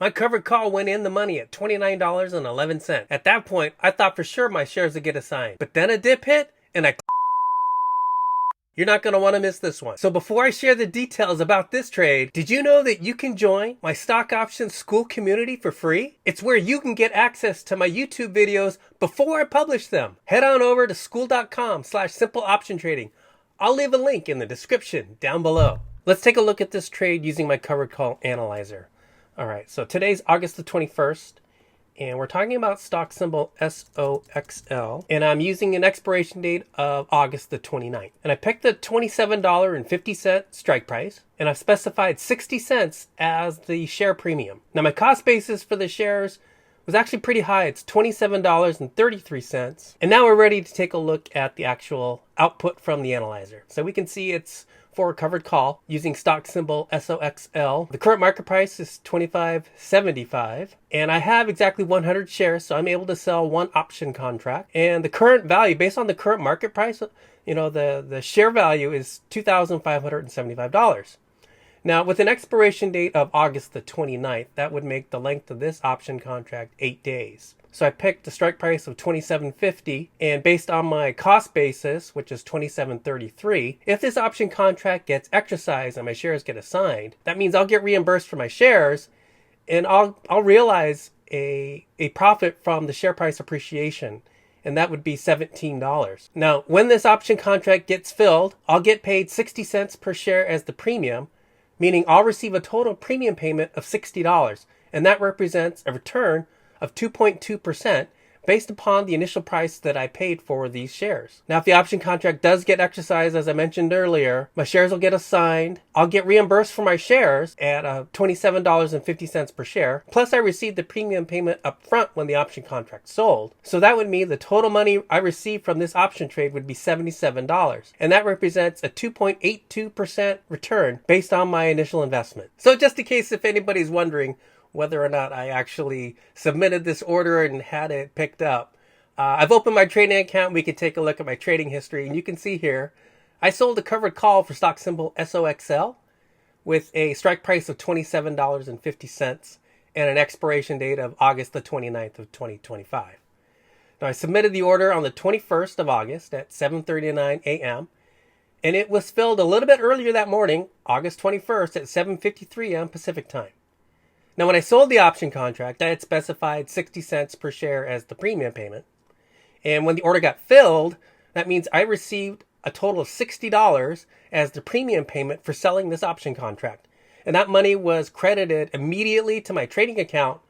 My covered call went in the money at $29.11. At that point, I thought for sure my shares would get assigned. But then a dip hit, and you're not going to want to miss this one. So before I share the details about this trade, did you know that you can join my stock options school community for free? It's where you can get access to my YouTube videos before I publish them. Head on over to school.com/simpleoptiontrading. I'll leave a link in the description down below. Let's take a look at this trade using my covered call analyzer. All right, so today's August the 21st. And we're talking about stock symbol SOXL. And I'm using an expiration date of August the 29th. And I picked the $27.50 strike price. And I've specified 60 cents as the share premium. Now my cost basis for the shares was actually pretty high. It's $27.33. And now we're ready to take a look at the actual output from the analyzer. So we can see it's for a covered call using stock symbol SOXL. The current market price is $25.75, and I have exactly 100 shares, so I'm able to sell one option contract. And the current value, based on the current market price, the share value is $2,575. Now, with an expiration date of August the 29th, that would make the length of this option contract 8 days. So I picked a strike price of $27.50, and based on my cost basis, which is $27.33, if this option contract gets exercised and my shares get assigned, that means I'll get reimbursed for my shares, and I'll realize a profit from the share price appreciation, and that would be $17. Now, when this option contract gets filled, I'll get paid 60 cents per share as the premium, meaning I'll receive a total premium payment of $60, and that represents a return of 2.2% based upon the initial price that I paid for these shares. Now, if the option contract does get exercised, as I mentioned earlier, my shares will get assigned. I'll get reimbursed for my shares at $27.50 per share. Plus, I received the premium payment up front when the option contract sold. So that would mean the total money I received from this option trade would be $77. And that represents a 2.82% return based on my initial investment. So just in case if anybody's wondering whether or not I actually submitted this order and had it picked up, I've opened my trading account. We can take a look at my trading history, and you can see here I sold a covered call for stock symbol SOXL with a strike price of $27.50 and an expiration date of August the 29th of 2025. Now I submitted the order on the 21st of August at 7:39 a.m. and it was filled a little bit earlier that morning, August 21st at 7:53 a.m. Pacific time. Now, when I sold the option contract, I had specified 60 cents per share as the premium payment. And when the order got filled, that means I received a total of $60 as the premium payment for selling this option contract. And that money was credited immediately to my trading account,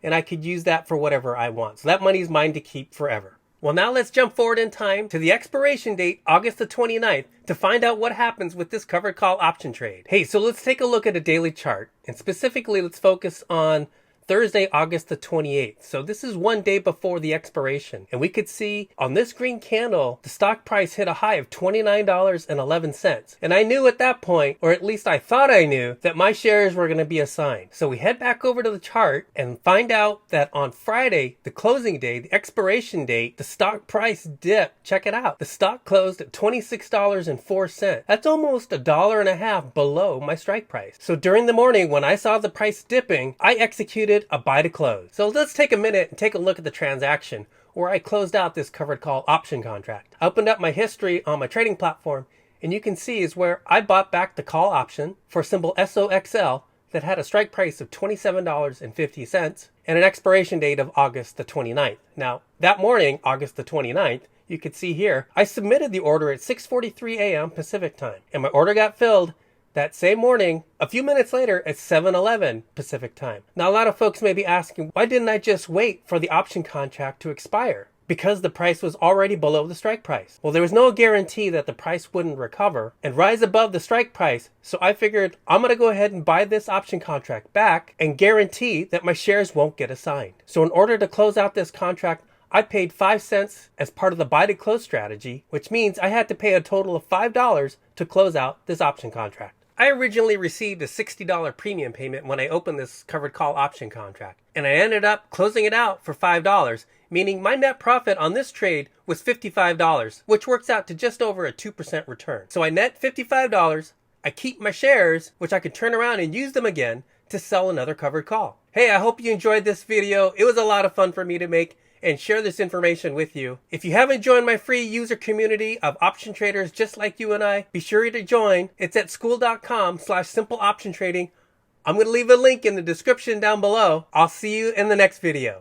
and I could use that for whatever I want. So that money is mine to keep forever. Well, now let's jump forward in time to the expiration date, August the 29th, to find out what happens with this covered call option trade. Hey, so let's take a look at a daily chart, and specifically let's focus on Thursday, August the 28th. So this is one day before the expiration. And we could see on this green candle, the stock price hit a high of $29.11. And I knew at that point, or at least I thought I knew, that my shares were going to be assigned. So we head back over to the chart and find out that on Friday, the closing day, the expiration date, the stock price dipped. Check it out. The stock closed at $26.04. That's almost $1.50 below my strike price. So during the morning, when I saw the price dipping, I executed a buy to close. So let's take a minute and take a look at the transaction where I closed out this covered call option contract. I opened up my history on my trading platform, and you can see is where I bought back the call option for symbol SOXL that had a strike price of $27.50 and an expiration date of August the 29th. Now, that morning, August the 29th, you could see here, I submitted the order at 6:43 a.m. Pacific time, and my order got filled that same morning, a few minutes later at 7:11 Pacific time. Now, a lot of folks may be asking, why didn't I just wait for the option contract to expire? Because the price was already below the strike price. Well, there was no guarantee that the price wouldn't recover and rise above the strike price, so I figured I'm going to go ahead and buy this option contract back and guarantee that my shares won't get assigned. So in order to close out this contract, I paid 5 cents as part of the buy to close strategy, which means I had to pay a total of $5 to close out this option contract. I originally received a $60 premium payment when I opened this covered call option contract, and I ended up closing it out for $5, meaning my net profit on this trade was $55, which works out to just over a 2% return. So I net $55, I keep my shares, which I could turn around and use them again to sell another covered call. Hey, I hope you enjoyed this video. It was a lot of fun for me to make and share this information with you. If you haven't joined my free user community of option traders just like you and I, be sure to join. It's at school.com/simpleoptiontrading. I'm going to leave a link in the description down below. I'll see you in the next video.